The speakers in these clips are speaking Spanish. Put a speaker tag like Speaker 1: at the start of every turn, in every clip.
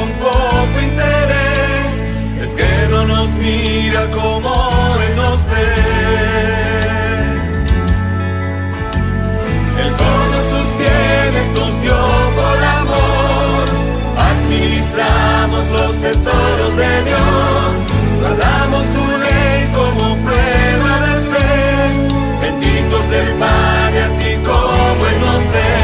Speaker 1: con poco interés, es que no nos mira como Él nos ve. Él todos sus bienes nos dio por amor, administramos los tesoros de Dios, guardamos su ley como prueba de fe, benditos del Padre así como Él nos ve.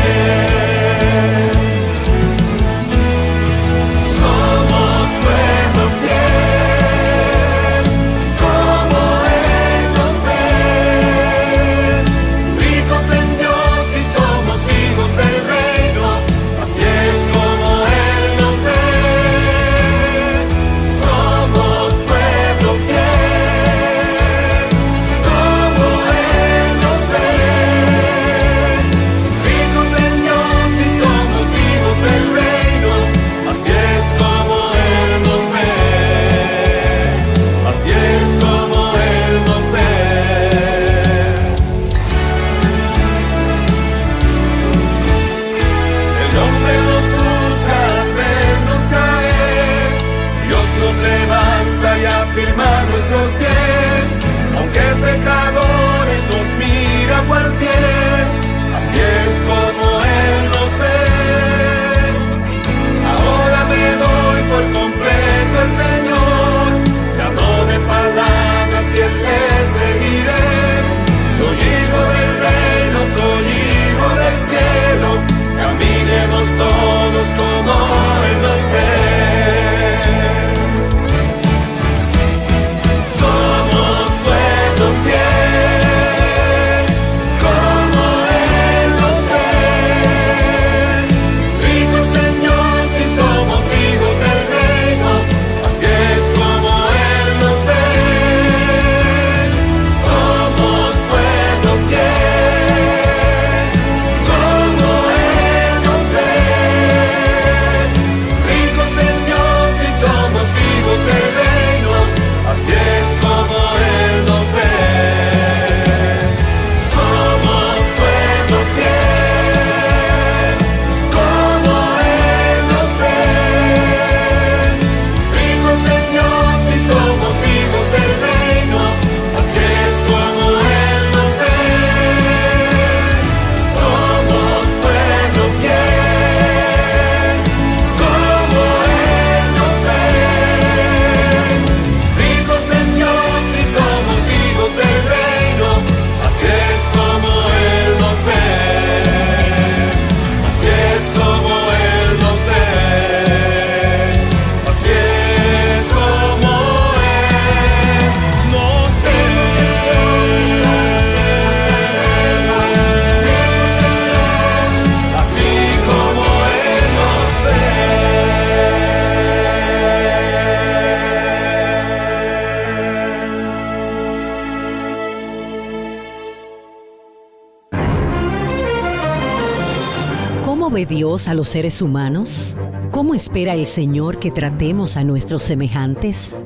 Speaker 2: ¿Cómo ve Dios a los seres humanos? ¿Cómo espera el Señor que tratemos a nuestros semejantes?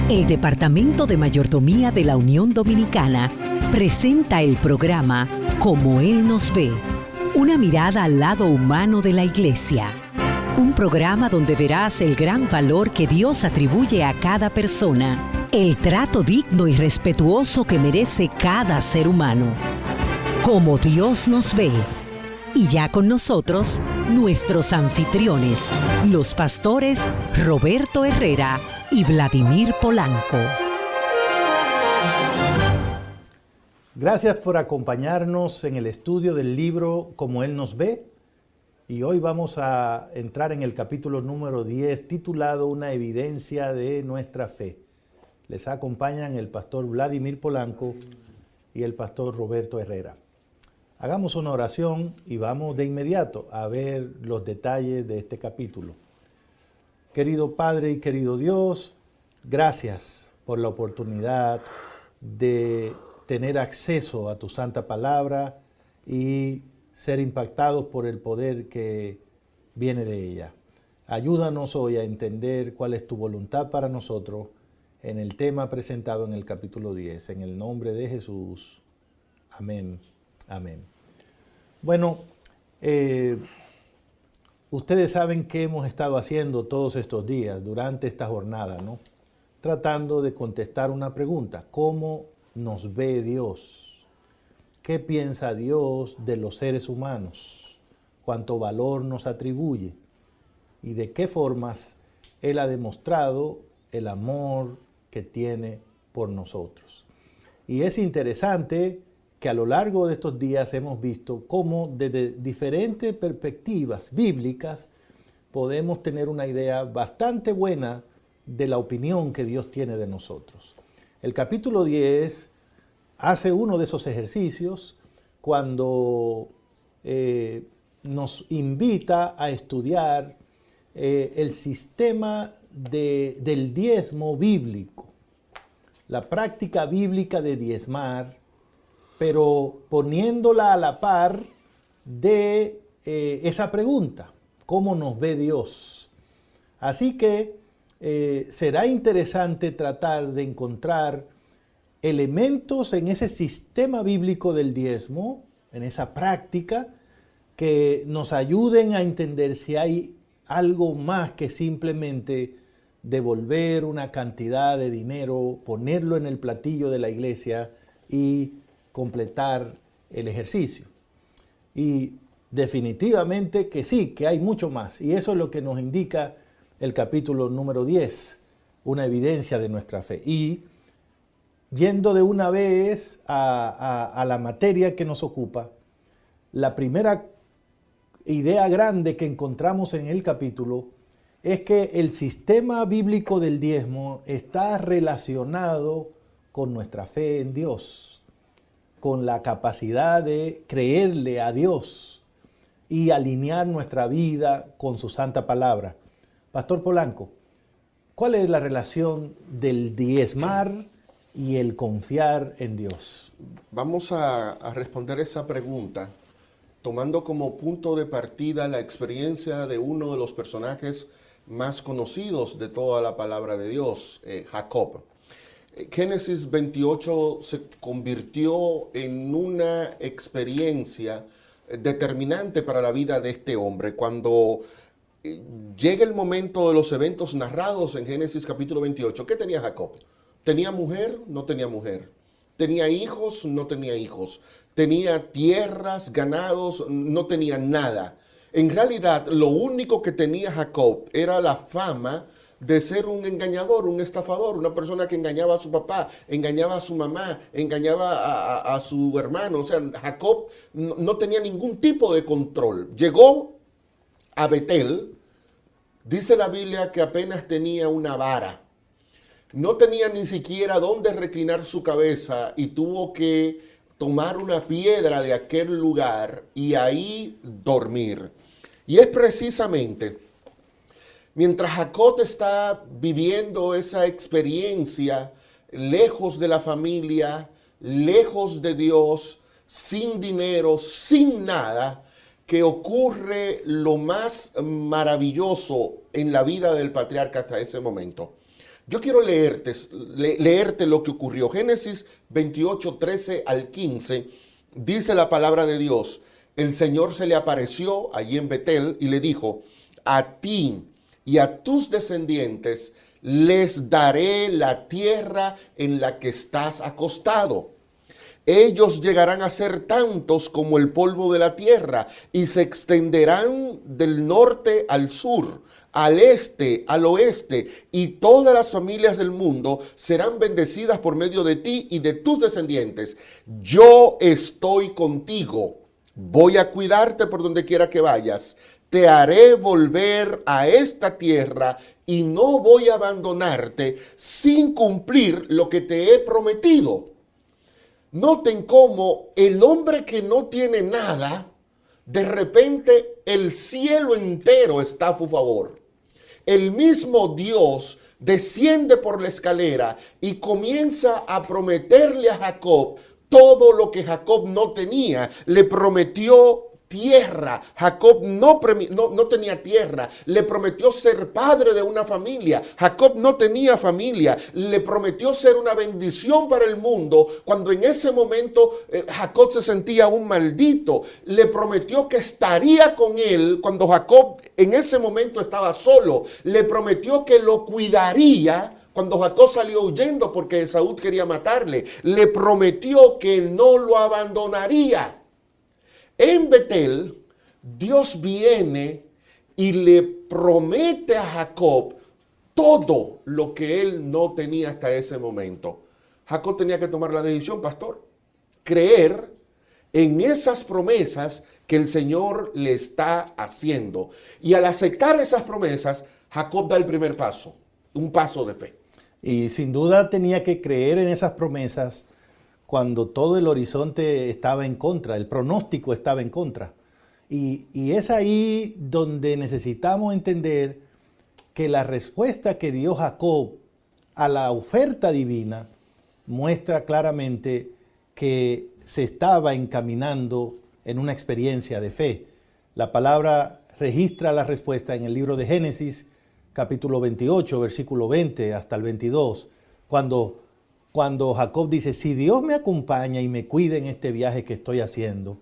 Speaker 2: El Departamento de Mayordomía de la Unión Dominicana presenta el programa Como Él nos ve, una mirada al lado humano de la Iglesia. Un programa donde verás el gran valor que Dios atribuye a cada persona, el trato digno y respetuoso que merece cada ser humano. Como Dios nos ve. Y ya con nosotros, nuestros anfitriones, los pastores Roberto Herrera y Vladimir Polanco.
Speaker 3: Gracias por acompañarnos en el estudio del libro Como Él nos ve. Y hoy vamos a entrar en el capítulo número 10, titulado Una evidencia de nuestra fe. Les acompañan el pastor Vladimir Polanco y el pastor Roberto Herrera. Hagamos una oración y vamos de inmediato a ver los detalles de este capítulo. Querido Padre y querido Dios, gracias por la oportunidad de tener acceso a tu santa palabra y ser impactados por el poder que viene de ella. Ayúdanos hoy a entender cuál es tu voluntad para nosotros en el tema presentado en el capítulo 10. En el nombre de Jesús. Amén. Amén. Bueno, Ustedes saben qué hemos estado haciendo todos estos días durante esta jornada, ¿no? Tratando de contestar una pregunta: ¿cómo nos ve Dios? ¿Qué piensa Dios de los seres humanos? ¿Cuánto valor nos atribuye? ¿Y de qué formas Él ha demostrado el amor que tiene por nosotros? Y es interesante que a lo largo de estos días hemos visto cómo desde diferentes perspectivas bíblicas podemos tener una idea bastante buena de la opinión que Dios tiene de nosotros. El capítulo 10 hace uno de esos ejercicios cuando nos invita a estudiar el sistema del diezmo bíblico, la práctica bíblica de diezmar, pero poniéndola a la par de esa pregunta: ¿cómo nos ve Dios? Así que será interesante tratar de encontrar elementos en ese sistema bíblico del diezmo, en esa práctica, que nos ayuden a entender si hay algo más que simplemente devolver una cantidad de dinero, ponerlo en el platillo de la iglesia y completar el ejercicio. Y definitivamente que sí, que hay mucho más. Y eso es lo que nos indica el capítulo número 10, una evidencia de nuestra fe. Y yendo de una vez a la materia que nos ocupa, la primera idea grande que encontramos en el capítulo es que el sistema bíblico del diezmo está relacionado con nuestra fe en Dios, con la capacidad de creerle a Dios y alinear nuestra vida con su santa palabra. Pastor Polanco, ¿cuál es la relación del diezmar y el confiar en Dios?
Speaker 4: Vamos a responder esa pregunta tomando como punto de partida la experiencia de uno de los personajes más conocidos de toda la palabra de Dios, Jacob. Génesis 28 se convirtió en una experiencia determinante para la vida de este hombre. Cuando llega el momento de los eventos narrados en Génesis capítulo 28, ¿qué tenía Jacob? ¿Tenía mujer? No tenía mujer. ¿Tenía hijos? No tenía hijos. ¿Tenía tierras, ganados? No tenía nada. En realidad, lo único que tenía Jacob era la fama de ser un engañador, un estafador, una persona que engañaba a su papá, engañaba a su mamá, engañaba a su hermano. O sea, Jacob no tenía ningún tipo de control. Llegó a Betel, dice la Biblia que apenas tenía una vara. No tenía ni siquiera dónde reclinar su cabeza y tuvo que tomar una piedra de aquel lugar y ahí dormir. Y es precisamente mientras Jacob está viviendo esa experiencia lejos de la familia, lejos de Dios, sin dinero, sin nada, que ocurre lo más maravilloso en la vida del patriarca hasta ese momento. Yo quiero leerte lo que ocurrió. Génesis 28, 13 al 15, dice la palabra de Dios: el Señor se le apareció allí en Betel y le dijo: a ti y a tus descendientes les daré la tierra en la que estás acostado. Ellos llegarán a ser tantos como el polvo de la tierra y se extenderán del norte al sur, al este, al oeste, y todas las familias del mundo serán bendecidas por medio de ti y de tus descendientes. Yo estoy contigo, voy a cuidarte por donde quiera que vayas. Te haré volver a esta tierra y no voy a abandonarte sin cumplir lo que te he prometido. Noten cómo el hombre que no tiene nada, de repente el cielo entero está a su favor. El mismo Dios desciende por la escalera y comienza a prometerle a Jacob todo lo que Jacob no tenía. Le prometió tierra. Jacob no tenía tierra. Le prometió ser padre de una familia. Jacob no tenía familia. Le prometió ser una bendición para el mundo, cuando en ese momento Jacob se sentía un maldito. Le prometió que estaría con él cuando Jacob en ese momento estaba solo. Le prometió que lo cuidaría cuando Jacob salió huyendo porque Esaú quería matarle. Le prometió que no lo abandonaría. En Betel, Dios viene y le promete a Jacob todo lo que él no tenía hasta ese momento. Jacob tenía que tomar la decisión, pastor, creer en esas promesas que el Señor le está haciendo. Y al aceptar esas promesas, Jacob da el primer paso, un paso de fe.
Speaker 3: Y sin duda tenía que creer en esas promesas cuando todo el horizonte estaba en contra, el pronóstico estaba en contra. Y es ahí donde necesitamos entender que la respuesta que dio Jacob a la oferta divina muestra claramente que se estaba encaminando en una experiencia de fe. La palabra registra la respuesta en el libro de Génesis, capítulo 28, versículo 20 hasta el 22, cuando Jacob dice, si Dios me acompaña y me cuida en este viaje que estoy haciendo,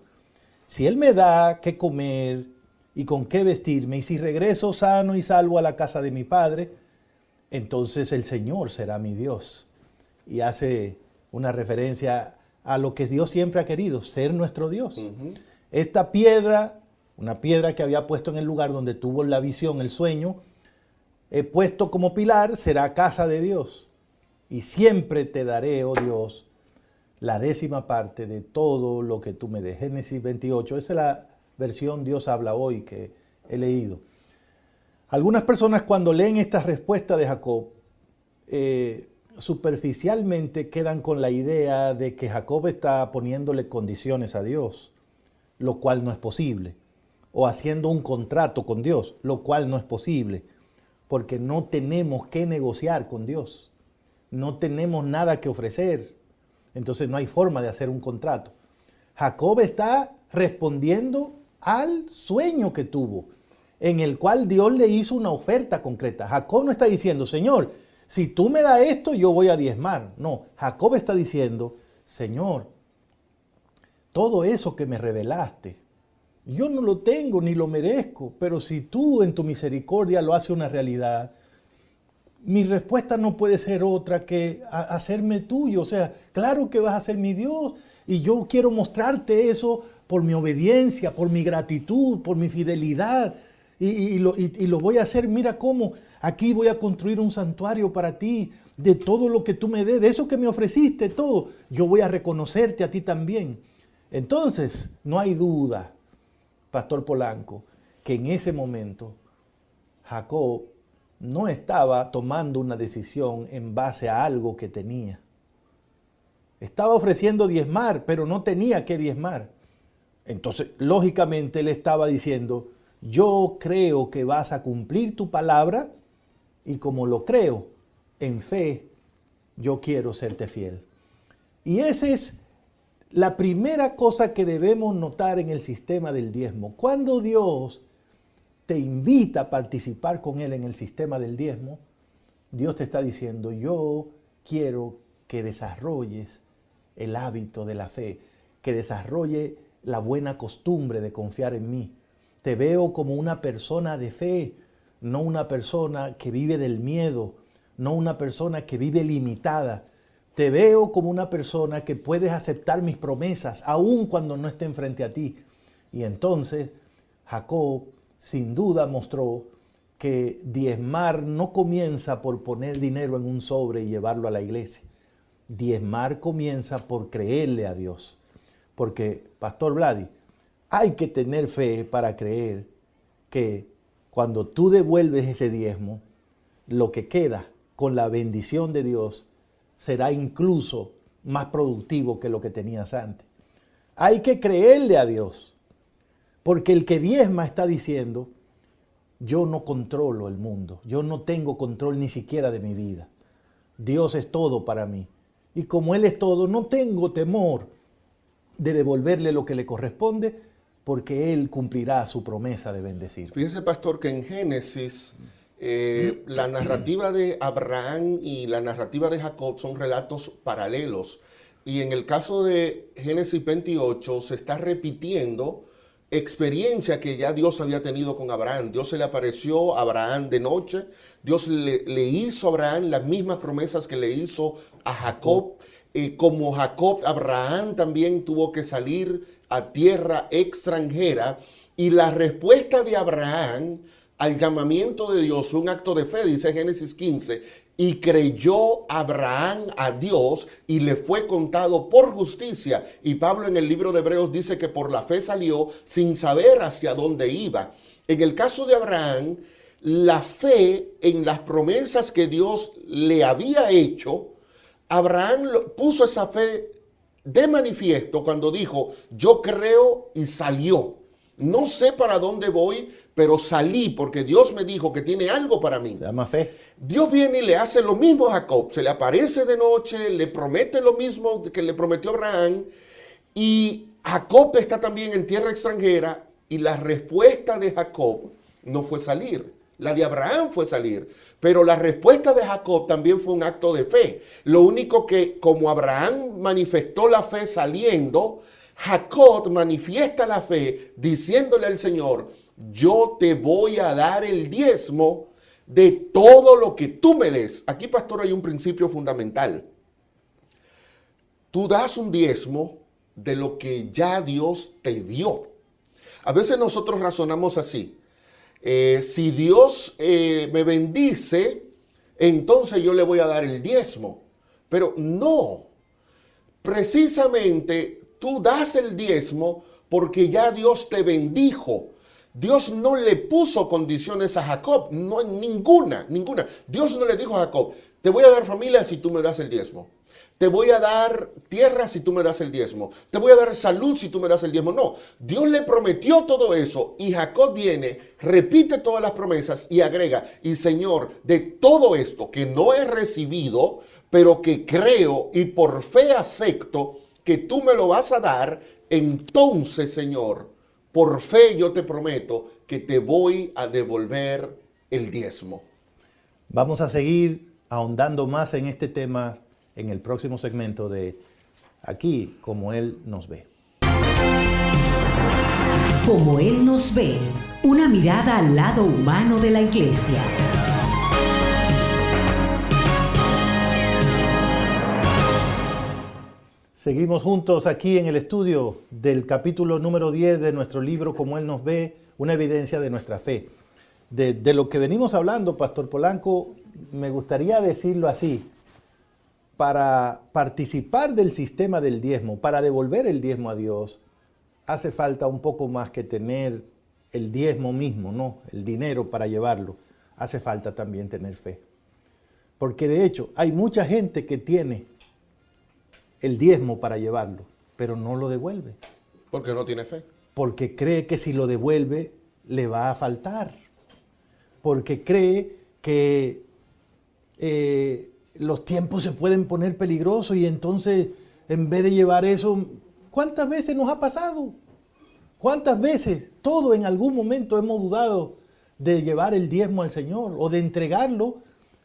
Speaker 3: si Él me da qué comer y con qué vestirme, y si regreso sano y salvo a la casa de mi padre, entonces el Señor será mi Dios. Y hace una referencia a lo que Dios siempre ha querido, ser nuestro Dios. Esta piedra, una piedra que había puesto en el lugar donde tuvo la visión, el sueño, he puesto como pilar, será casa de Dios. Y siempre te daré, oh Dios, la 10ª parte de todo lo que tú me des. Génesis 28, esa es la versión Dios habla hoy que he leído. Algunas personas cuando leen esta respuesta de Jacob, superficialmente quedan con la idea de que Jacob está poniéndole condiciones a Dios, lo cual no es posible. O haciendo un contrato con Dios, lo cual no es posible. Porque no tenemos que negociar con Dios. No tenemos nada que ofrecer. Entonces no hay forma de hacer un contrato. Jacob está respondiendo al sueño que tuvo, en el cual Dios le hizo una oferta concreta. Jacob no está diciendo, Señor, si tú me das esto, yo voy a diezmar. No, Jacob está diciendo, Señor, todo eso que me revelaste, yo no lo tengo ni lo merezco, pero si tú en tu misericordia lo haces una realidad, mi respuesta no puede ser otra que hacerme tuyo. O sea, claro que vas a ser mi Dios y yo quiero mostrarte eso por mi obediencia, por mi gratitud, por mi fidelidad. Y lo voy a hacer, mira cómo, aquí voy a construir un santuario para ti, de todo lo que tú me des, de eso que me ofreciste, todo, yo voy a reconocerte a ti también. Entonces, no hay duda, Pastor Polanco, que en ese momento Jacob no estaba tomando una decisión en base a algo que tenía. Estaba ofreciendo diezmar, pero no tenía que diezmar. Entonces, lógicamente, él estaba diciendo, yo creo que vas a cumplir tu palabra y como lo creo, en fe, yo quiero serte fiel. Y esa es la primera cosa que debemos notar en el sistema del diezmo. Cuando Dios te invita a participar con Él en el sistema del diezmo, Dios te está diciendo, yo quiero que desarrolles el hábito de la fe, que desarrolle la buena costumbre de confiar en mí. Te veo como una persona de fe, no una persona que vive del miedo, no una persona que vive limitada. Te veo como una persona que puedes aceptar mis promesas, aun cuando no estén frente a ti. Y entonces Jacob sin duda mostró que diezmar no comienza por poner dinero en un sobre y llevarlo a la iglesia. Diezmar comienza por creerle a Dios. Porque, Pastor Vladi, hay que tener fe para creer que cuando tú devuelves ese diezmo, lo que queda con la bendición de Dios será incluso más productivo que lo que tenías antes. Hay que creerle a Dios. Porque el que diezma está diciendo, yo no controlo el mundo, yo no tengo control ni siquiera de mi vida. Dios es todo para mí. Y como Él es todo, no tengo temor de devolverle lo que le corresponde, porque Él cumplirá su promesa de bendecir.
Speaker 4: Fíjese, pastor, que en Génesis la narrativa de Abraham y la narrativa de Jacob son relatos paralelos. Y en el caso de Génesis 28 se está repitiendo experiencia que ya Dios había tenido con Abraham. Dios se le apareció a Abraham de noche. Dios le hizo a Abraham las mismas promesas que le hizo a Jacob. Como Jacob, Abraham también tuvo que salir a tierra extranjera. Y la respuesta de Abraham al llamamiento de Dios fue un acto de fe, dice Génesis 15. Y creyó Abraham a Dios y le fue contado por justicia. Y Pablo en el libro de Hebreos dice que por la fe salió sin saber hacia dónde iba. En el caso de Abraham, la fe en las promesas que Dios le había hecho, Abraham puso esa fe de manifiesto cuando dijo, yo creo, y salió. No sé para dónde voy, pero salí porque Dios me dijo que tiene algo para mí.
Speaker 3: Se llama fe.
Speaker 4: Dios viene y le hace lo mismo a Jacob. Se le aparece de noche, le promete lo mismo que le prometió a Abraham. Y Jacob está también en tierra extranjera. Y la respuesta de Jacob no fue salir. La de Abraham fue salir. Pero la respuesta de Jacob también fue un acto de fe. Lo único que como Abraham manifestó la fe saliendo, Jacob manifiesta la fe diciéndole al Señor, yo te voy a dar el diezmo de todo lo que tú me des. Aquí, pastor, hay un principio fundamental. Tú das un diezmo de lo que ya Dios te dio. A veces nosotros razonamos así. Si Dios me bendice, entonces yo le voy a dar el diezmo. Pero no. Precisamente tú das el diezmo porque ya Dios te bendijo. Dios no le puso condiciones a Jacob, no, ninguna. Dios no le dijo a Jacob, te voy a dar familia si tú me das el diezmo. Te voy a dar tierra si tú me das el diezmo. Te voy a dar salud si tú me das el diezmo. No, Dios le prometió todo eso y Jacob viene, repite todas las promesas y agrega, y Señor, de todo esto que no he recibido, pero que creo y por fe acepto que tú me lo vas a dar, entonces, Señor, por fe yo te prometo que te voy a devolver el diezmo.
Speaker 3: Vamos a seguir ahondando más en este tema en el próximo segmento de Aquí, como Él nos ve.
Speaker 2: Como Él nos ve, una mirada al lado humano de la Iglesia.
Speaker 3: Seguimos juntos aquí en el estudio del capítulo número 10 de nuestro libro Como Él nos ve, una evidencia de nuestra fe. De lo que venimos hablando, Pastor Polanco, me gustaría decirlo así. Para participar del sistema del diezmo, para devolver el diezmo a Dios, hace falta un poco más que tener el diezmo mismo, ¿no? El dinero para llevarlo. Hace falta también tener fe. Porque de hecho, hay mucha gente que tiene el diezmo para llevarlo, pero no lo devuelve.
Speaker 4: Porque no tiene fe.
Speaker 3: Porque cree que si lo devuelve, le va a faltar. Porque cree que los tiempos se pueden poner peligrosos y entonces, en vez de llevar eso, ¿cuántas veces nos ha pasado? ¿Cuántas veces todos en algún momento hemos dudado de llevar el diezmo al Señor o de entregarlo?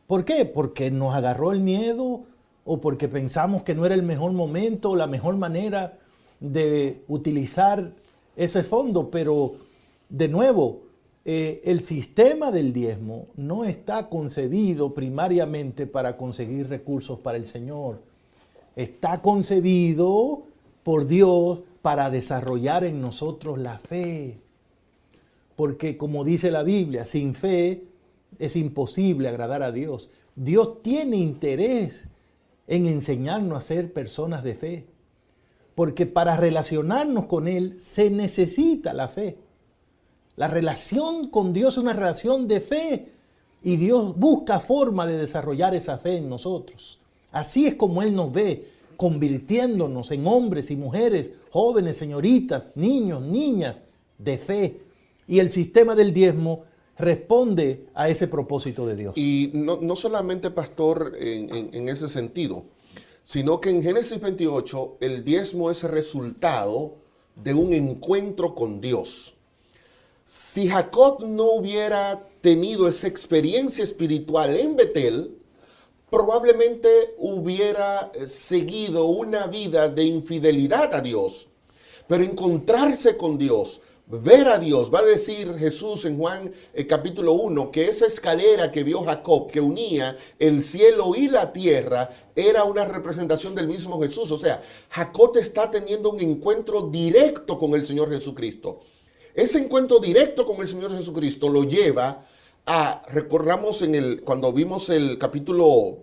Speaker 3: ¿Por qué? Porque nos agarró el miedo o porque pensamos que no era el mejor momento o la mejor manera de utilizar ese fondo. Pero, de nuevo, el sistema del diezmo no está concebido primariamente para conseguir recursos para el Señor. Está concebido por Dios para desarrollar en nosotros la fe. Porque como dice la Biblia, sin fe es imposible agradar a Dios. Dios tiene interés en enseñarnos a ser personas de fe. Porque para relacionarnos con Él se necesita la fe. La relación con Dios es una relación de fe y Dios busca forma de desarrollar esa fe en nosotros. Así es como Él nos ve, convirtiéndonos en hombres y mujeres, jóvenes, señoritas, niños, niñas de fe. Y el sistema del diezmo responde a ese propósito de Dios.
Speaker 4: Y no solamente, pastor, en ese sentido, sino que en Génesis 28 el diezmo es resultado de un encuentro con Dios. Si Jacob no hubiera tenido esa experiencia espiritual en Betel, probablemente hubiera seguido una vida de infidelidad a Dios. Pero encontrarse con Dios, ver a Dios, va a decir Jesús en Juan capítulo 1, que esa escalera que vio Jacob, que unía el cielo y la tierra, era una representación del mismo Jesús. O sea, Jacob está teniendo un encuentro directo con el Señor Jesucristo. Ese encuentro directo con el Señor Jesucristo lo lleva a, recordamos cuando vimos el capítulo,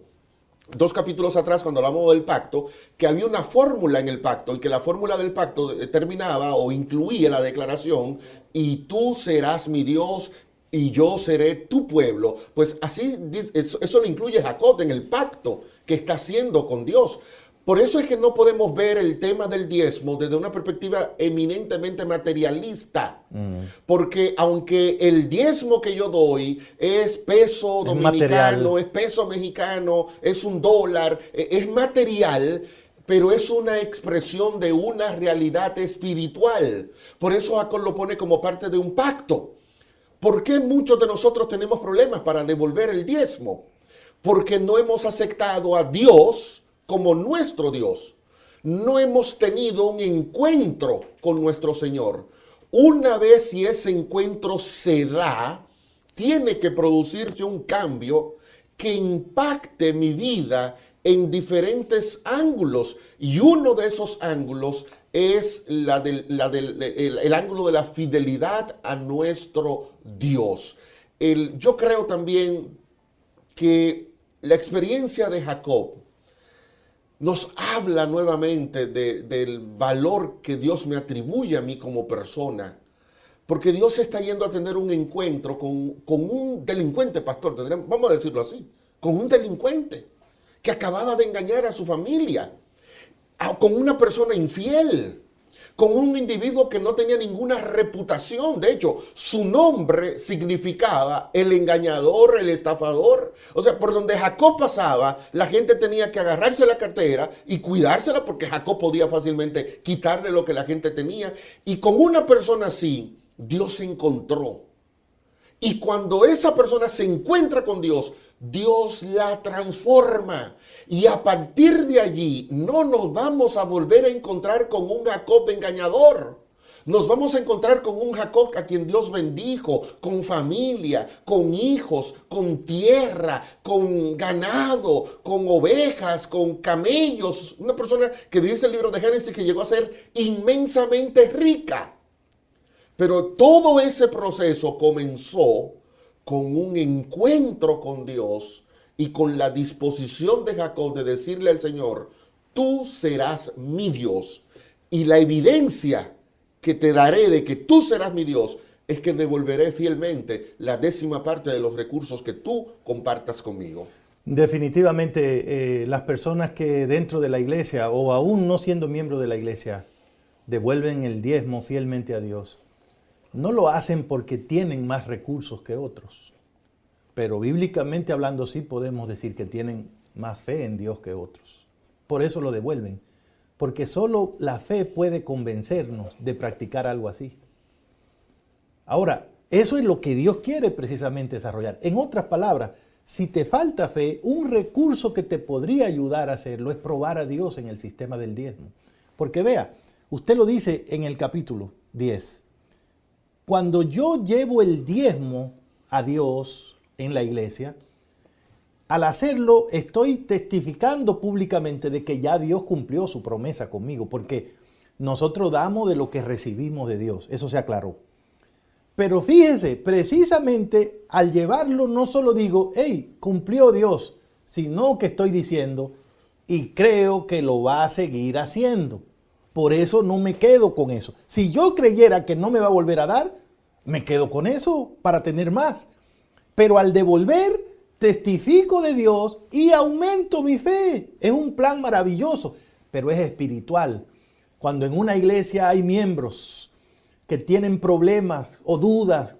Speaker 4: 2 capítulos atrás, cuando hablamos del pacto, que había una fórmula en el pacto y que la fórmula del pacto determinaba o incluía la declaración: y tú serás mi Dios y yo seré tu pueblo. Pues así, eso lo incluye Jacob en el pacto que está haciendo con Dios. Por eso es que no podemos ver el tema del diezmo desde una perspectiva eminentemente materialista. Porque aunque el diezmo que yo doy es peso dominicano, es peso mexicano, es $1, es material, pero es una expresión de una realidad espiritual. Por eso Jacob lo pone como parte de un pacto. ¿Por qué muchos de nosotros tenemos problemas para devolver el diezmo? Porque no hemos aceptado a Dios como nuestro Dios. No hemos tenido un encuentro con nuestro Señor. Una vez si ese encuentro se da, tiene que producirse un cambio que impacte mi vida en diferentes ángulos. Y uno de esos ángulos es el ángulo de la fidelidad a nuestro Dios. Yo creo también que la experiencia de Jacob nos habla nuevamente del valor que Dios me atribuye a mí como persona. Porque Dios está yendo a tener un encuentro con un delincuente, pastor, vamos a decirlo así, con un delincuente que acababa de engañar a su familia, con una persona infiel, con un individuo que no tenía ninguna reputación. De hecho, su nombre significaba el engañador, el estafador. O sea, por donde Jacob pasaba, la gente tenía que agarrarse la cartera y cuidársela, porque Jacob podía fácilmente quitarle lo que la gente tenía. Y con una persona así, Dios se encontró. Y cuando esa persona se encuentra con Dios, Dios la transforma. Y a partir de allí no nos vamos a volver a encontrar con un Jacob engañador. Nos vamos a encontrar con un Jacob a quien Dios bendijo, con familia, con hijos, con tierra, con ganado, con ovejas, con camellos. Una persona que dice el libro de Génesis que llegó a ser inmensamente rica. Pero todo ese proceso comenzó con un encuentro con Dios y con la disposición de Jacob de decirle al Señor: tú serás mi Dios. Y la evidencia que te daré de que tú serás mi Dios es que devolveré fielmente la 10ª parte de los recursos que tú compartas conmigo.
Speaker 3: Definitivamente, las personas que dentro de la iglesia o aún no siendo miembros de la iglesia devuelven el diezmo fielmente a Dios, no lo hacen porque tienen más recursos que otros, pero bíblicamente hablando sí podemos decir que tienen más fe en Dios que otros. Por eso lo devuelven, porque solo la fe puede convencernos de practicar algo así. Ahora, eso es lo que Dios quiere precisamente desarrollar. En otras palabras, si te falta fe, un recurso que te podría ayudar a hacerlo es probar a Dios en el sistema del diezmo. Porque vea, usted lo dice en el capítulo 10. Cuando yo llevo el diezmo a Dios en la iglesia, al hacerlo estoy testificando públicamente de que ya Dios cumplió su promesa conmigo, porque nosotros damos de lo que recibimos de Dios, eso se aclaró. Pero fíjense, precisamente al llevarlo no solo digo, hey, cumplió Dios, sino que estoy diciendo, y creo que lo va a seguir haciendo. Por eso no me quedo con eso. Si yo creyera que no me va a volver a dar, me quedo con eso para tener más. Pero al devolver, testifico de Dios y aumento mi fe. Es un plan maravilloso, pero es espiritual. Cuando en una iglesia hay miembros que tienen problemas o dudas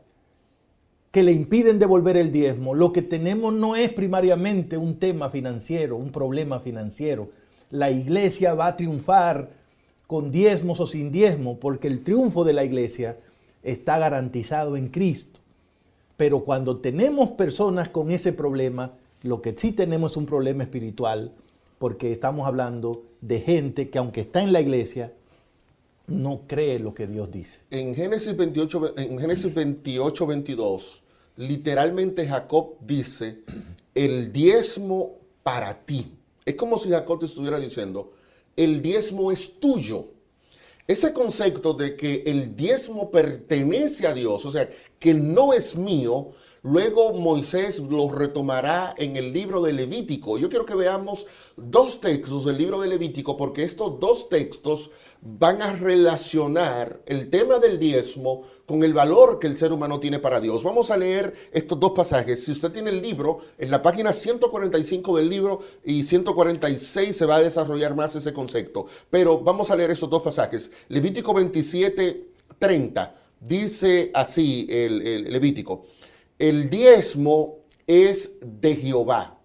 Speaker 3: que le impiden devolver el diezmo, lo que tenemos no es primariamente un tema financiero, un problema financiero. La iglesia va a triunfar con diezmos o sin diezmo, porque el triunfo de la iglesia está garantizado en Cristo. Pero cuando tenemos personas con ese problema, lo que sí tenemos es un problema espiritual, porque estamos hablando de gente que aunque está en la iglesia, no cree lo que Dios dice.
Speaker 4: En Génesis 28, 22, literalmente Jacob dice, el diezmo para ti. Es como si Jacob te estuviera diciendo, el diezmo es tuyo. Ese concepto de que el diezmo pertenece a Dios, o sea, que no es mío, luego Moisés lo retomará en el libro de Levítico. Yo quiero que veamos dos textos del libro de Levítico, porque estos dos textos van a relacionar el tema del diezmo con el valor que el ser humano tiene para Dios. Vamos a leer estos dos pasajes. Si usted tiene el libro, en la página 145 del libro y 146 se va a desarrollar más ese concepto. Pero vamos a leer esos dos pasajes. Levítico 27, 30. Dice así el Levítico. El diezmo es de Jehová.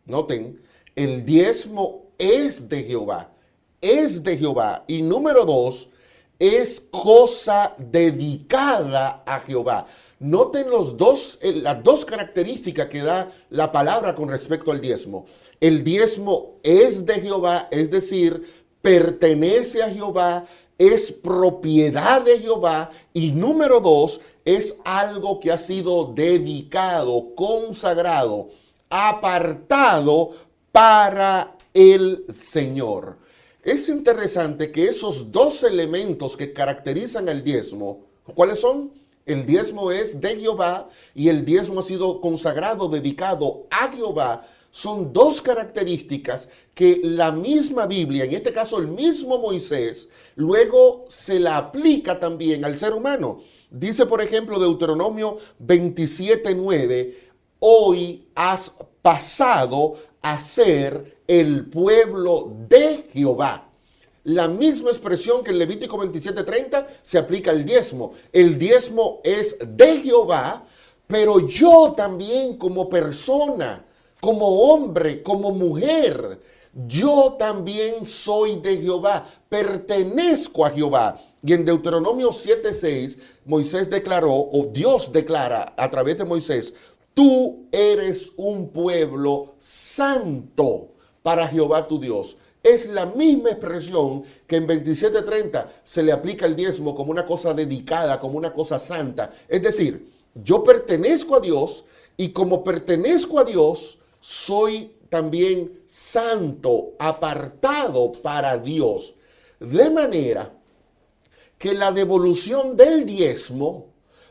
Speaker 4: Noten, el diezmo es de Jehová. Es de Jehová. Y número 2, es cosa dedicada a Jehová. Noten las dos características que da la palabra con respecto al diezmo. El diezmo es de Jehová, es decir, pertenece a Jehová, es propiedad de Jehová. Y número 2, es algo que ha sido dedicado, consagrado, apartado para el Señor. Es interesante que esos dos elementos que caracterizan al diezmo, ¿cuáles son? El diezmo es de Jehová y el diezmo ha sido consagrado, dedicado a Jehová. Son dos características que la misma Biblia, en este caso el mismo Moisés, luego se la aplica también al ser humano. Dice, por ejemplo, Deuteronomio 27:9, hoy has pasado a ser el pueblo de Jehová. La misma expresión que en Levítico 27:30 se aplica al diezmo. El diezmo es de Jehová, pero yo también como persona, como hombre, como mujer, yo también soy de Jehová, pertenezco a Jehová. Y en Deuteronomio 7:6, Moisés declaró, o Dios declara a través de Moisés, tú eres un pueblo santo para Jehová tu Dios. Es la misma expresión que en 27:30 se le aplica el diezmo como una cosa dedicada, como una cosa santa. Es decir, yo pertenezco a Dios y como pertenezco a Dios, soy también santo, apartado para Dios. De manera que la devolución del diezmo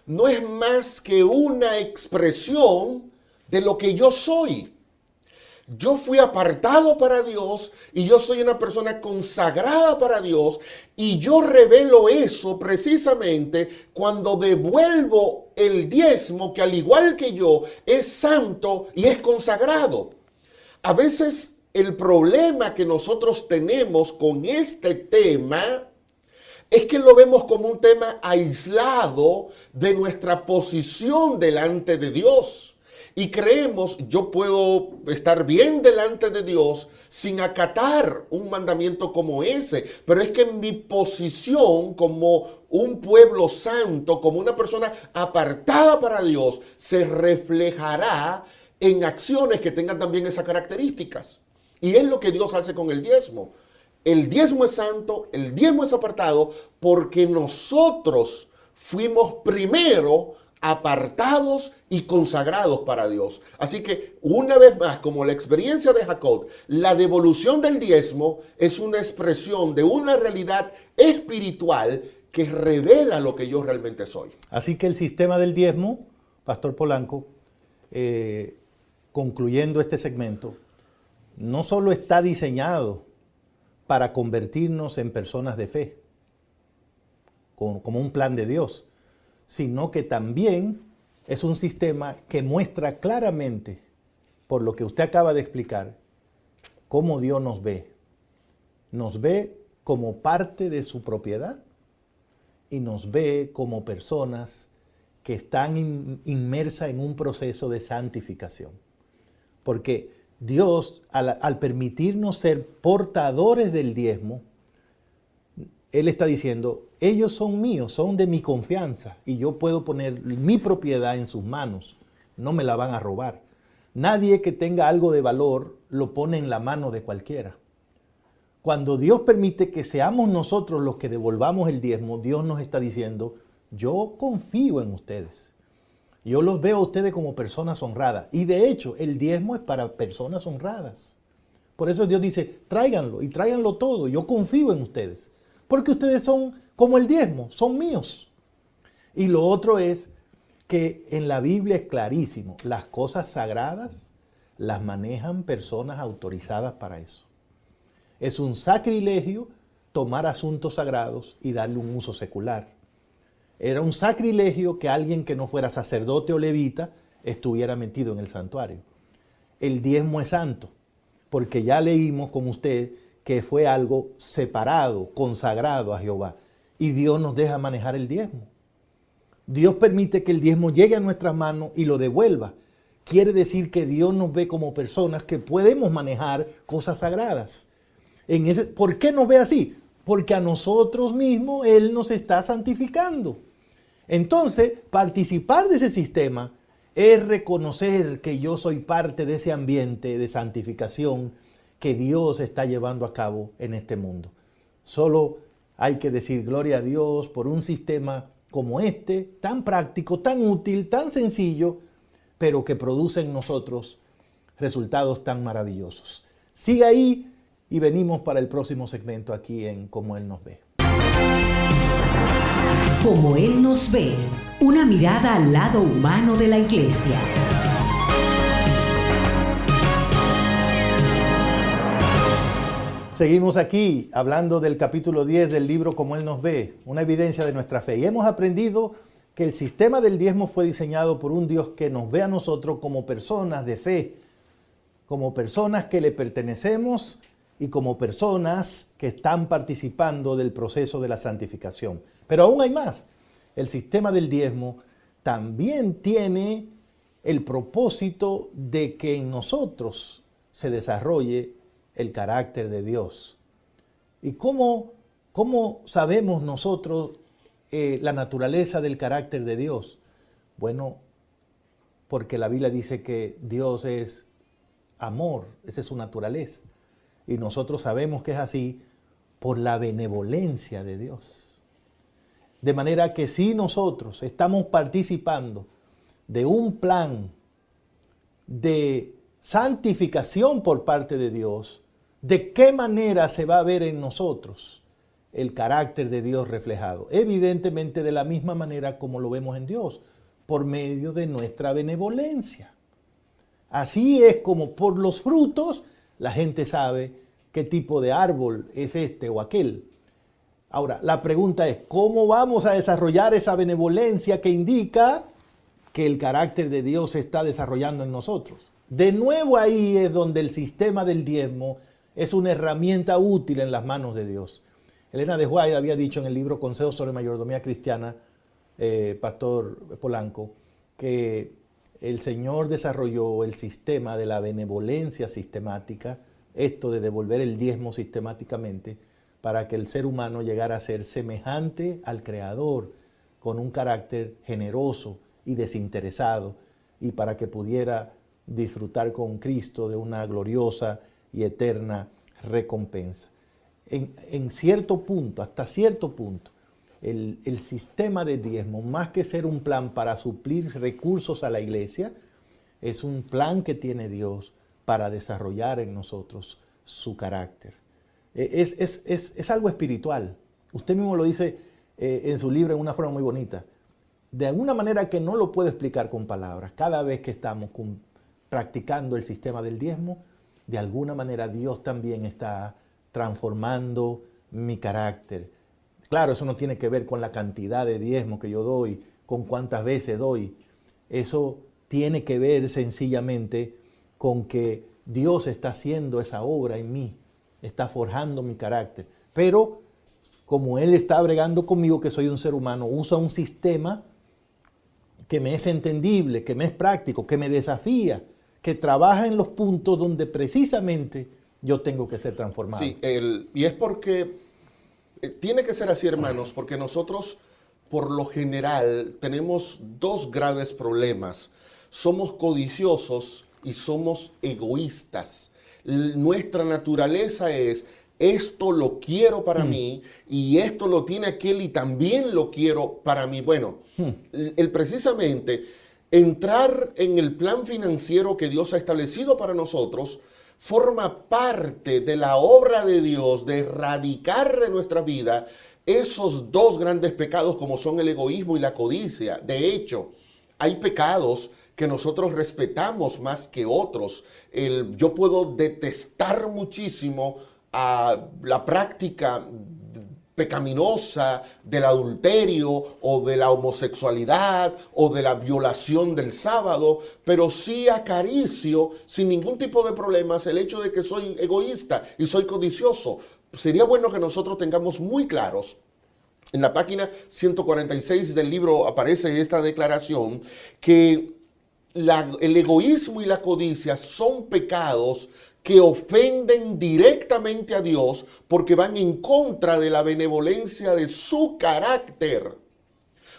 Speaker 4: no es más que una expresión de lo que yo soy. Yo fui apartado para Dios y yo soy una persona consagrada para Dios y yo revelo eso precisamente cuando devuelvo el diezmo que al igual que yo es santo y es consagrado. A veces el problema que nosotros tenemos con este tema es que lo vemos como un tema aislado de nuestra posición delante de Dios. Y creemos, yo puedo estar bien delante de Dios sin acatar un mandamiento como ese. Pero es que en mi posición como un pueblo santo, como una persona apartada para Dios, se reflejará en acciones que tengan también esas características. Y es lo que Dios hace con el diezmo. El diezmo es santo, el diezmo es apartado, porque nosotros fuimos primero apartados y consagrados para Dios. Así que, una vez más, como la experiencia de Jacob, la devolución del diezmo es una expresión de una realidad espiritual que revela lo que yo realmente soy.
Speaker 3: Así que el sistema del diezmo, Pastor Polanco, concluyendo este segmento, no solo está diseñado para convertirnos en personas de fe, como un plan de Dios, sino que también es un sistema que muestra claramente, por lo que usted acaba de explicar, cómo Dios nos ve. Nos ve como parte de su propiedad y nos ve como personas que están inmersas en un proceso de santificación. Porque Dios, al permitirnos ser portadores del diezmo, Él está diciendo, ellos son míos, son de mi confianza y yo puedo poner mi propiedad en sus manos, no me la van a robar. Nadie que tenga algo de valor lo pone en la mano de cualquiera. Cuando Dios permite que seamos nosotros los que devolvamos el diezmo, Dios nos está diciendo, yo confío en ustedes. Yo los veo a ustedes como personas honradas. Y de hecho, el diezmo es para personas honradas. Por eso Dios dice, tráiganlo y tráiganlo todo. Yo confío en ustedes. Porque ustedes son como el diezmo, son míos. Y lo otro es que en la Biblia es clarísimo, las cosas sagradas las manejan personas autorizadas para eso. Es un sacrilegio tomar asuntos sagrados y darle un uso secular. Era un sacrilegio que alguien que no fuera sacerdote o levita estuviera metido en el santuario. El diezmo es santo, porque ya leímos con usted que fue algo separado, consagrado a Jehová. Y Dios nos deja manejar el diezmo. Dios permite que el diezmo llegue a nuestras manos y lo devuelva. Quiere decir que Dios nos ve como personas que podemos manejar cosas sagradas. ¿Por qué nos ve así? Porque a nosotros mismos Él nos está santificando. Entonces, participar de ese sistema es reconocer que yo soy parte de ese ambiente de santificación que Dios está llevando a cabo en este mundo. Solo hay que decir gloria a Dios por un sistema como este, tan práctico, tan útil, tan sencillo, pero que produce en nosotros resultados tan maravillosos. Siga ahí y venimos para el próximo segmento aquí en Como Él nos ve.
Speaker 2: Como Él nos ve, una mirada al lado humano de la iglesia.
Speaker 3: Seguimos aquí hablando del capítulo 10 del libro Como Él nos ve, una evidencia de nuestra fe. Y hemos aprendido que el sistema del diezmo fue diseñado por un Dios que nos ve a nosotros como personas de fe, como personas que le pertenecemos y como personas que están participando del proceso de la santificación. Pero aún hay más. El sistema del diezmo también tiene el propósito de que en nosotros se desarrolle el carácter de Dios. ¿Y cómo sabemos nosotros la naturaleza del carácter de Dios? Bueno, porque la Biblia dice que Dios es amor, esa es su naturaleza. Y nosotros sabemos que es así por la benevolencia de Dios. De manera que si nosotros estamos participando de un plan de santificación por parte de Dios, ¿de qué manera se va a ver en nosotros el carácter de Dios reflejado? Evidentemente de la misma manera como lo vemos en Dios, por medio de nuestra benevolencia. Así es como por los frutos la gente sabe qué tipo de árbol es este o aquel. Ahora, la pregunta es, ¿cómo vamos a desarrollar esa benevolencia que indica que el carácter de Dios se está desarrollando en nosotros? De nuevo ahí es donde el sistema del diezmo es una herramienta útil en las manos de Dios. Elena de White había dicho en el libro Consejos sobre Mayordomía Cristiana, Pastor Polanco, que el Señor desarrolló el sistema de la benevolencia sistemática, esto de devolver el diezmo sistemáticamente, para que el ser humano llegara a ser semejante al Creador, con un carácter generoso y desinteresado, y para que pudiera disfrutar con Cristo de una gloriosa y eterna recompensa. En cierto punto, hasta cierto punto, el sistema de diezmo, más que ser un plan para suplir recursos a la iglesia, es un plan que tiene Dios para desarrollar en nosotros su carácter. Es algo espiritual. Usted mismo lo dice en su libro en una forma muy bonita. De alguna manera que no lo puedo explicar con palabras. Cada vez que estamos practicando el sistema del diezmo, de alguna manera Dios también está transformando mi carácter. Claro, eso no tiene que ver con la cantidad de diezmo que yo doy, con cuántas veces doy. Eso tiene que ver sencillamente con que Dios está haciendo esa obra en mí, está forjando mi carácter. Pero como Él está bregando conmigo, que soy un ser humano, usa un sistema que me es entendible, que me es práctico, que me desafía, que trabaja en los puntos donde precisamente yo tengo que ser transformado.
Speaker 4: Sí, y es porque Tiene que ser así, hermanos, porque nosotros, por lo general, tenemos dos graves problemas. Somos codiciosos y somos egoístas. Nuestra naturaleza es: esto lo quiero para mí y esto lo tiene aquel y también lo quiero para mí. Bueno, precisamente entrar en el plan financiero que Dios ha establecido para nosotros forma parte de la obra de Dios de erradicar de nuestra vida esos dos grandes pecados como son el egoísmo y la codicia. De hecho, hay pecados que nosotros respetamos más que otros. Yo puedo detestar muchísimo a la práctica pecaminosa del adulterio o de la homosexualidad o de la violación del sábado, pero sí acaricio sin ningún tipo de problemas el hecho de que soy egoísta y soy codicioso. Sería bueno que nosotros tengamos muy claros. En la página 146 del libro aparece esta declaración que el egoísmo y la codicia son pecados que ofenden directamente a Dios porque van en contra de la benevolencia de su carácter.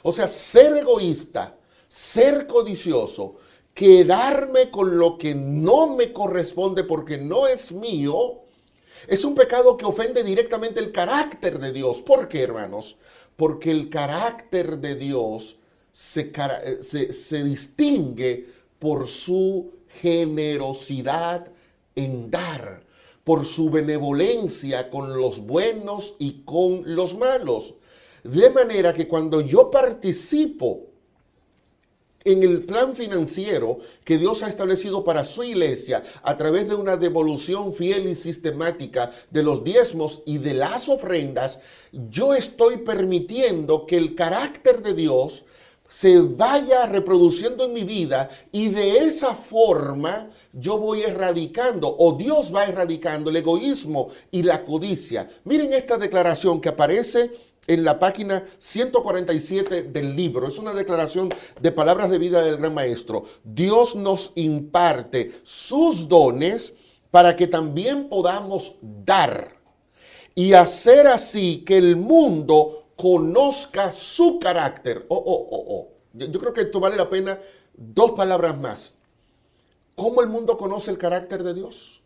Speaker 4: O sea, ser egoísta, ser codicioso, quedarme con lo que no me corresponde porque no es mío, es un pecado que ofende directamente el carácter de Dios. ¿Por qué, hermanos? Porque el carácter de Dios se distingue por su generosidad en dar, por su benevolencia con los buenos y con los malos. De manera que cuando yo participo en el plan financiero que Dios ha establecido para su iglesia a través de una devolución fiel y sistemática de los diezmos y de las ofrendas, yo estoy permitiendo que el carácter de Dios se vaya reproduciendo en mi vida y de esa forma yo voy erradicando, o Dios va erradicando el egoísmo y la codicia. Miren esta declaración que aparece en la página 147 del libro. Es una declaración de palabras de vida del Gran Maestro. Dios nos imparte sus dones para que también podamos dar y hacer así que el mundo conozca su carácter. Yo creo que esto vale la pena dos palabras más. ¿Cómo el mundo conoce el carácter de Dios?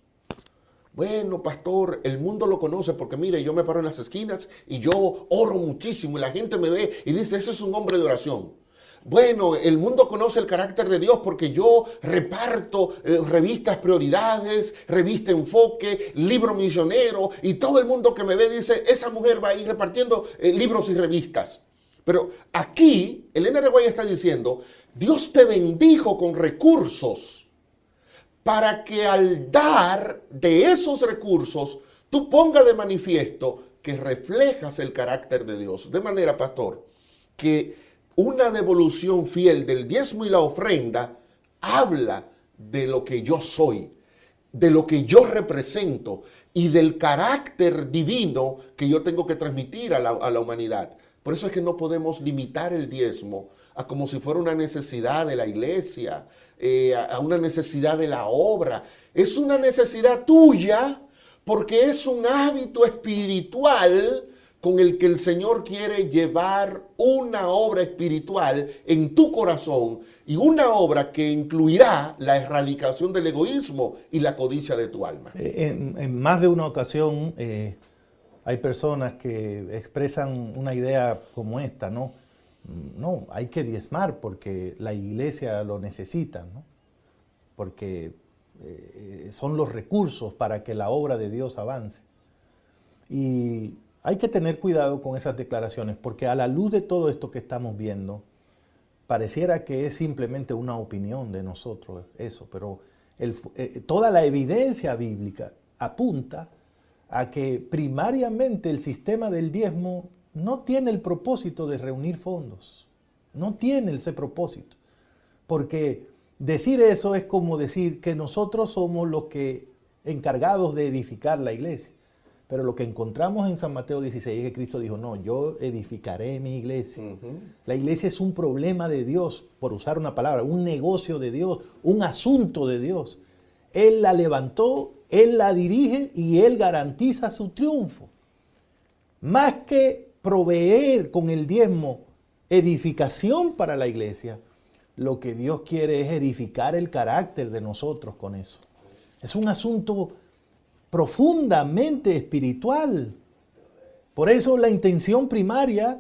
Speaker 4: Bueno, pastor, el mundo lo conoce porque, mire, yo me paro en las esquinas y yo oro muchísimo y la gente me ve y dice, ese es un hombre de oración. Bueno, el mundo conoce el carácter de Dios porque yo reparto revistas Prioridades, revista Enfoque, libro misionero, y todo el mundo que me ve dice, esa mujer va a ir repartiendo libros y revistas. Pero aquí, Elena Reguaya está diciendo, Dios te bendijo con recursos para que al dar de esos recursos, tú pongas de manifiesto que reflejas el carácter de Dios. De manera, pastor, que una devolución fiel del diezmo y la ofrenda habla de lo que yo soy, de lo que yo represento y del carácter divino que yo tengo que transmitir a la humanidad. Por eso es que no podemos limitar el diezmo a como si fuera una necesidad de la iglesia, a una necesidad de la obra. Es una necesidad tuya porque es un hábito espiritual con el que el Señor quiere llevar una obra espiritual en tu corazón y una obra que incluirá la erradicación del egoísmo y la codicia de tu alma.
Speaker 3: En más de una ocasión hay personas que expresan una idea como esta, ¿no? No, hay que diezmar porque la iglesia lo necesita, ¿no? Porque son los recursos para que la obra de Dios avance. Y hay que tener cuidado con esas declaraciones, porque a la luz de todo esto que estamos viendo, pareciera que es simplemente una opinión de nosotros eso, pero toda la evidencia bíblica apunta a que primariamente el sistema del diezmo no tiene el propósito de reunir fondos, no tiene ese propósito, porque decir eso es como decir que nosotros somos los que encargados de edificar la iglesia. Pero lo que encontramos en San Mateo 16 es que Cristo dijo, no, yo edificaré mi iglesia. La iglesia es un problema de Dios, por usar una palabra, un negocio de Dios, un asunto de Dios. Él la levantó, Él la dirige y Él garantiza su triunfo. más que proveer con el diezmo edificación para la iglesia, lo que Dios quiere es edificar el carácter de nosotros con eso. Es un asunto profundamente espiritual. Por eso la intención primaria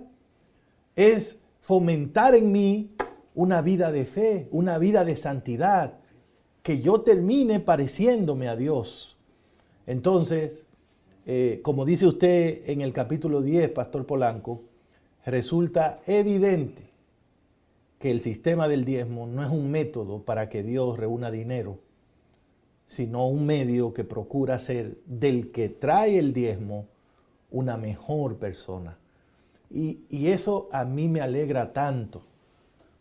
Speaker 3: es fomentar en mí una vida de fe, una vida de santidad, que yo termine pareciéndome a Dios. Entonces, como dice usted en el capítulo 10, Pastor Polanco, resulta evidente que el sistema del diezmo no es un método para que Dios reúna dinero, sino un medio que procura hacer del que trae el diezmo una mejor persona. Y eso a mí me alegra tanto,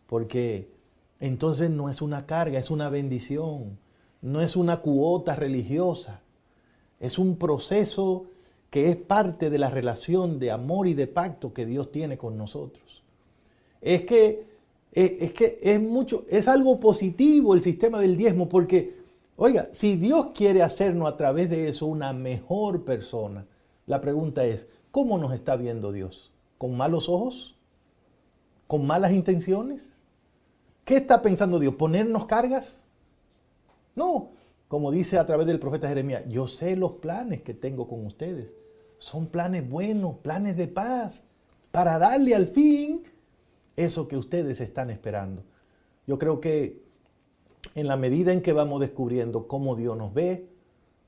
Speaker 3: porque entonces no es una carga, es una bendición, no es una cuota religiosa, es un proceso que es parte de la relación de amor y de pacto que Dios tiene con nosotros. Es algo positivo el sistema del diezmo, porque, oiga, si Dios quiere hacernos a través de eso una mejor persona, la pregunta es, ¿cómo nos está viendo Dios? ¿Con malos ojos? ¿Con malas intenciones? ¿Qué está pensando Dios? ¿Ponernos cargas? No, como dice a través del profeta Jeremías, yo sé los planes que tengo con ustedes. Son planes buenos, planes de paz, para darle al fin eso que ustedes están esperando. Yo creo que en la medida en que vamos descubriendo cómo Dios nos ve,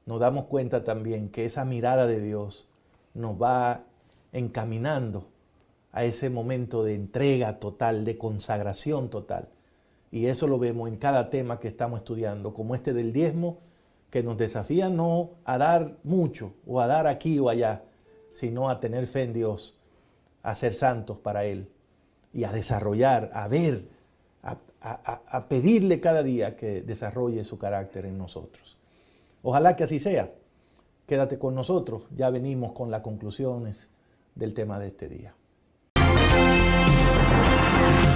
Speaker 3: nos damos cuenta también que esa mirada de Dios nos va encaminando a ese momento de entrega total, de consagración total. Y eso lo vemos en cada tema que estamos estudiando, como este del diezmo, que nos desafía no a dar mucho o a dar aquí o allá, sino a tener fe en Dios, a ser santos para Él y a desarrollar, a ver, a pedirle cada día que desarrolle su carácter en nosotros. Ojalá que así sea. Quédate con nosotros, ya venimos con las conclusiones del tema de este día.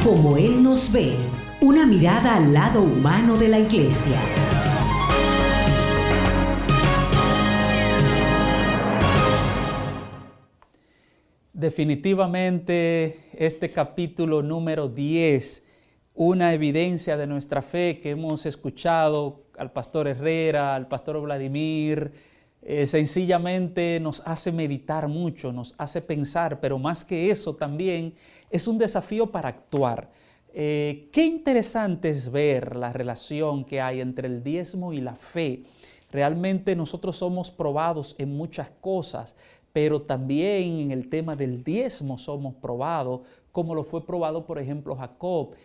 Speaker 2: Como Él nos ve, una mirada al lado humano de la iglesia.
Speaker 5: Definitivamente este capítulo número 10, una evidencia de nuestra fe que hemos escuchado al pastor Herrera, al pastor Vladimir, sencillamente nos hace meditar mucho, nos hace pensar, pero más que eso también es un desafío para actuar. Qué interesante es ver la relación que hay entre el diezmo y la fe. Realmente nosotros somos probados en muchas cosas, pero también en el tema del diezmo somos probados, como lo fue probado, por ejemplo, Jacob.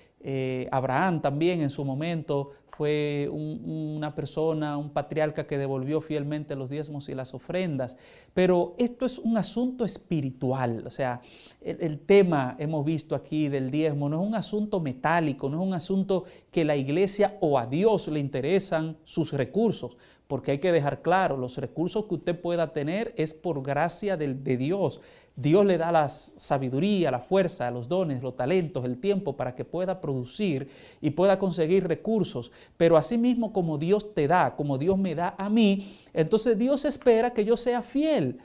Speaker 5: Abraham también en su momento fue una persona, un patriarca que devolvió fielmente los diezmos y las ofrendas. Pero esto es un asunto espiritual, o sea, el tema hemos visto aquí del diezmo no es un asunto metálico, no es un asunto que la iglesia o a Dios le interesan sus recursos, porque hay que dejar claro, los recursos que usted pueda tener es por gracia de Dios. Dios le da la sabiduría, la fuerza, los dones, los talentos, el tiempo para que pueda producir y pueda conseguir recursos. Pero asimismo como Dios te da, como Dios me da a mí, entonces Dios espera que yo sea fiel.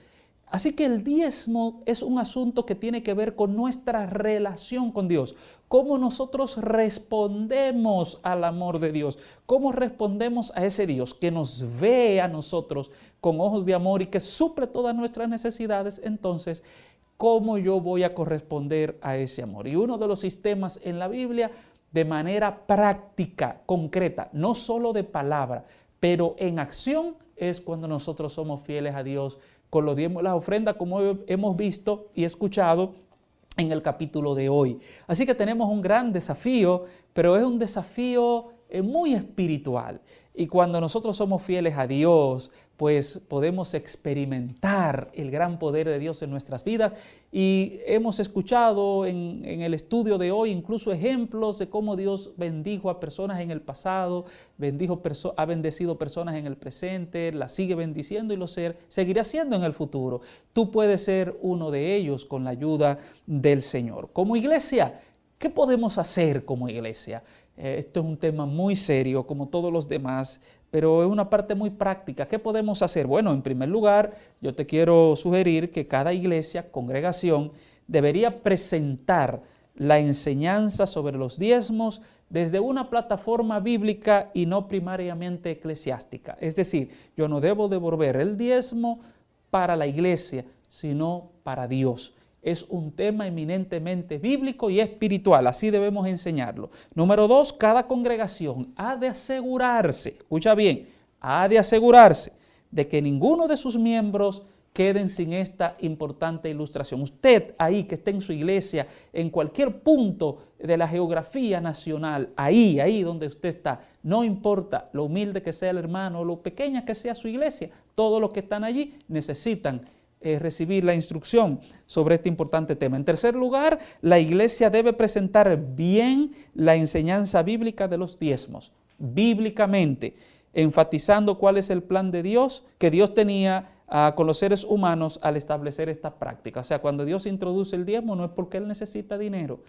Speaker 5: Así que el diezmo es un asunto que tiene que ver con nuestra relación con Dios. Cómo nosotros respondemos al amor de Dios. Cómo respondemos a ese Dios que nos ve a nosotros con ojos de amor y que suple todas nuestras necesidades. Entonces, ¿cómo yo voy a corresponder a ese amor? Y uno de los sistemas en la Biblia, de manera práctica, concreta, no solo de palabra, pero en acción, es cuando nosotros somos fieles a Dios con los diezmos y las ofrendas, como hemos visto y escuchado en el capítulo de hoy. Así que tenemos un gran desafío, pero es un desafío muy espiritual. Y cuando nosotros somos fieles a Dios, pues podemos experimentar el gran poder de Dios en nuestras vidas. Y hemos escuchado en el estudio de hoy incluso ejemplos de cómo Dios bendijo a personas en el pasado, ha bendecido personas en el presente, las sigue bendiciendo y lo seguirá haciendo en el futuro. Tú puedes ser uno de ellos con la ayuda del Señor. Como iglesia, ¿qué podemos hacer como iglesia? Esto es un tema muy serio, como todos los demás, pero es una parte muy práctica. ¿Qué podemos hacer? Bueno, en primer lugar, yo te quiero sugerir que cada iglesia, congregación, debería presentar la enseñanza sobre los diezmos desde una plataforma bíblica y no primariamente eclesiástica. Es decir, yo no debo devolver el diezmo para la iglesia, sino para Dios. Es un tema eminentemente bíblico y espiritual, así debemos enseñarlo. Número 2, cada congregación ha de asegurarse, escucha bien, ha de asegurarse de que ninguno de sus miembros queden sin esta importante ilustración. Usted ahí que esté en su iglesia, en cualquier punto de la geografía nacional, ahí donde usted está, no importa lo humilde que sea el hermano o lo pequeña que sea su iglesia, todos los que están allí necesitan recibir la instrucción sobre este importante tema. En tercer lugar, la iglesia debe presentar bien la enseñanza bíblica de los diezmos, bíblicamente, enfatizando cuál es el plan de Dios que Dios tenía con los seres humanos al establecer esta práctica. O sea, cuando Dios introduce el diezmo no es porque Él necesita dinero,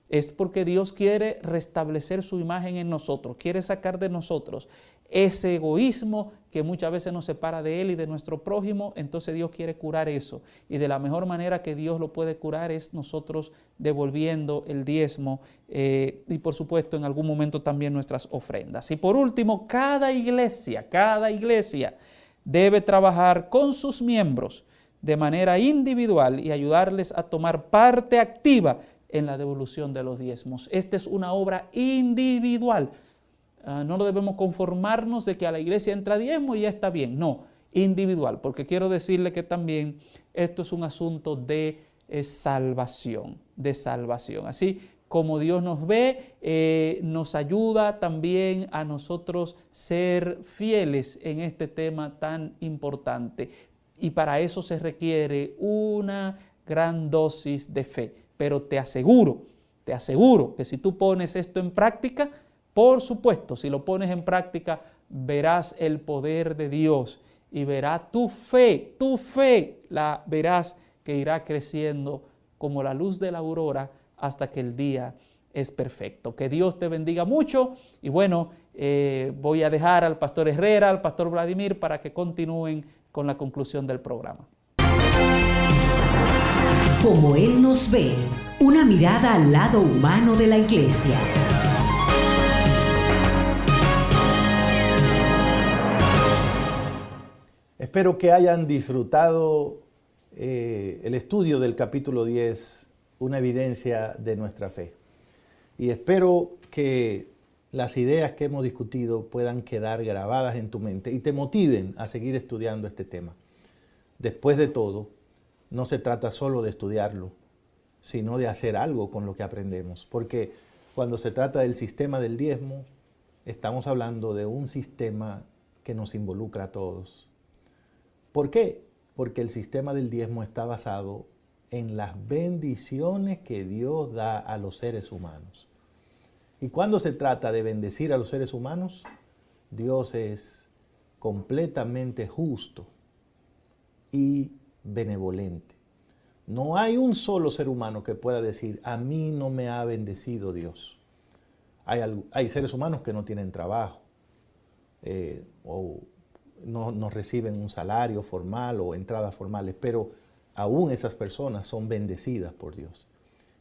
Speaker 5: es porque Dios quiere restablecer su imagen en nosotros, quiere sacar de nosotros ese egoísmo que muchas veces nos separa de Él y de nuestro prójimo. Entonces Dios quiere curar eso, y de la mejor manera que Dios lo puede curar es nosotros devolviendo el diezmo y por supuesto en algún momento también nuestras ofrendas. Y por último, cada iglesia debe trabajar con sus miembros de manera individual y ayudarles a tomar parte activa en la devolución de los diezmos. Esta es una obra individual. No debemos conformarnos de que a la iglesia entra diezmo y ya está bien. No, individual, porque quiero decirle que también esto es un asunto de salvación, Así como Dios nos ve, nos ayuda también a nosotros ser fieles en este tema tan importante. Y para eso se requiere una gran dosis de fe. Pero te aseguro que si tú pones esto en práctica, por supuesto, si lo pones en práctica, verás el poder de Dios y verás tu fe, la verás que irá creciendo como la luz de la aurora hasta que el día es perfecto. Que Dios te bendiga mucho y bueno, voy a dejar al pastor Herrera, al pastor Vladimir para que continúen con la conclusión del programa.
Speaker 2: Como Él nos ve, una mirada al lado humano de la iglesia.
Speaker 3: Espero que hayan disfrutado el estudio del capítulo 10, una evidencia de nuestra fe. Y espero que las ideas que hemos discutido puedan quedar grabadas en tu mente y te motiven a seguir estudiando este tema. Después de todo, no se trata solo de estudiarlo, sino de hacer algo con lo que aprendemos. Porque cuando se trata del sistema del diezmo, estamos hablando de un sistema que nos involucra a todos. ¿Por qué? Porque el sistema del diezmo está basado en las bendiciones que Dios da a los seres humanos. Y cuando se trata de bendecir a los seres humanos, Dios es completamente justo y benevolente. No hay un solo ser humano que pueda decir, a mí no me ha bendecido Dios. Hay seres humanos que no tienen trabajo o no reciben un salario formal o entradas formales, pero aún esas personas son bendecidas por Dios.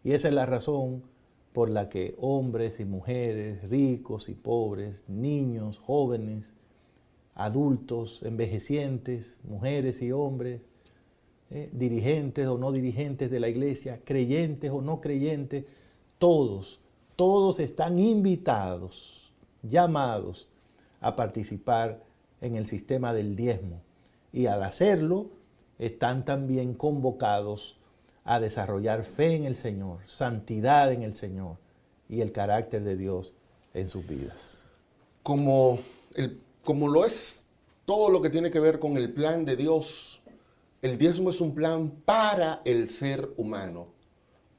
Speaker 3: Y esa es la razón por la que hombres y mujeres, ricos y pobres, niños, jóvenes, adultos, envejecientes, mujeres y hombres, dirigentes o no dirigentes de la iglesia, creyentes o no creyentes, todos están invitados, llamados a participar en el sistema del diezmo. Y al hacerlo, están también convocados a desarrollar fe en el Señor, santidad en el Señor y el carácter de Dios en sus vidas.
Speaker 4: Como lo es todo lo que tiene que ver con el plan de Dios, el diezmo es un plan para el ser humano,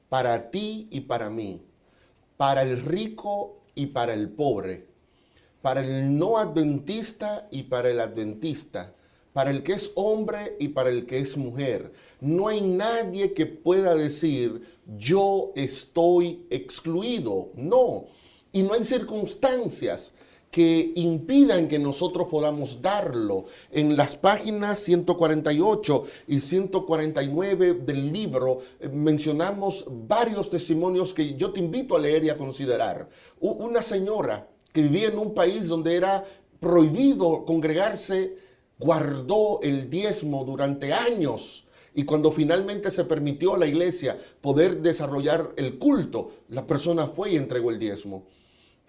Speaker 4: para ti y para mí, para el rico y para el pobre, para el no adventista y para el adventista, para el que es hombre y para el que es mujer. No hay nadie que pueda decir, yo estoy excluido. No, y no hay circunstancias que impidan que nosotros podamos darlo. En las páginas 148 y 149 del libro mencionamos varios testimonios que yo te invito a leer y a considerar. Una señora que vivía en un país donde era prohibido congregarse, guardó el diezmo durante años, y cuando finalmente se permitió a la iglesia poder desarrollar el culto, la persona fue y entregó el diezmo.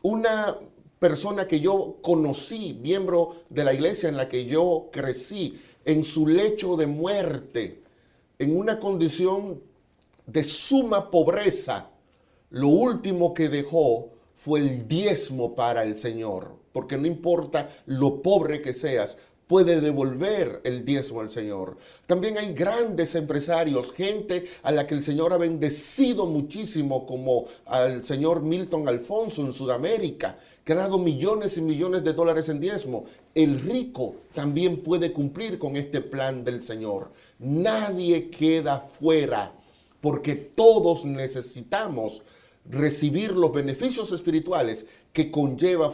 Speaker 4: Una persona que yo conocí, miembro de la iglesia en la que yo crecí, en su lecho de muerte, en una condición de suma pobreza, lo último que dejó fue el diezmo para el Señor, porque no importa lo pobre que seas, puede devolver el diezmo al Señor. También hay grandes empresarios, gente a la que el Señor ha bendecido muchísimo, como al señor Milton Alfonso en Sudamérica, que ha dado millones y millones de dólares en diezmo. El rico también puede cumplir con este plan del Señor. Nadie queda fuera, porque todos necesitamos recibir los beneficios espirituales que conlleva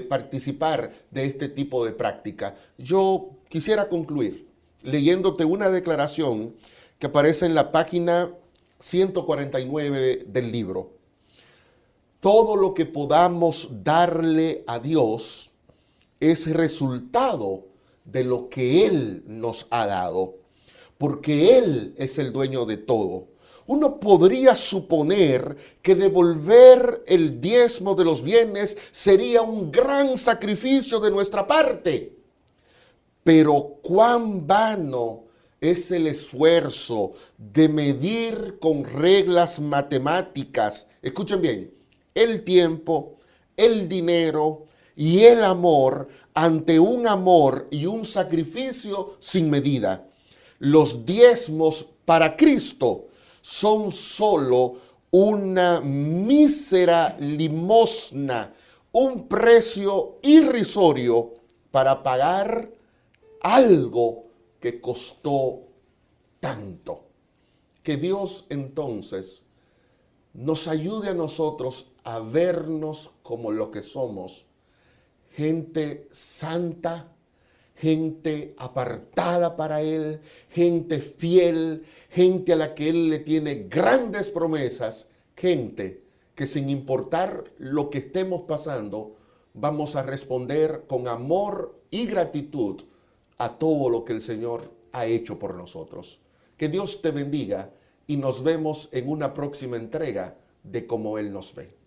Speaker 4: participar de este tipo de práctica. Yo quisiera concluir leyéndote una declaración que aparece en la página 149 del libro. Todo lo que podamos darle a Dios es resultado de lo que Él nos ha dado, porque Él es el dueño de todo. Uno podría suponer que devolver el diezmo de los bienes sería un gran sacrificio de nuestra parte. Pero cuán vano es el esfuerzo de medir con reglas matemáticas, escuchen bien, el tiempo, el dinero y el amor ante un amor y un sacrificio sin medida. Los diezmos para Cristo son solo una mísera limosna, un precio irrisorio para pagar algo que costó tanto. Que Dios entonces nos ayude a nosotros a vernos como lo que somos, gente santa, gente apartada para Él, gente fiel, gente a la que Él le tiene grandes promesas, gente que sin importar lo que estemos pasando, vamos a responder con amor y gratitud a todo lo que el Señor ha hecho por nosotros. Que Dios te bendiga y nos vemos en una próxima entrega de Como Él nos ve.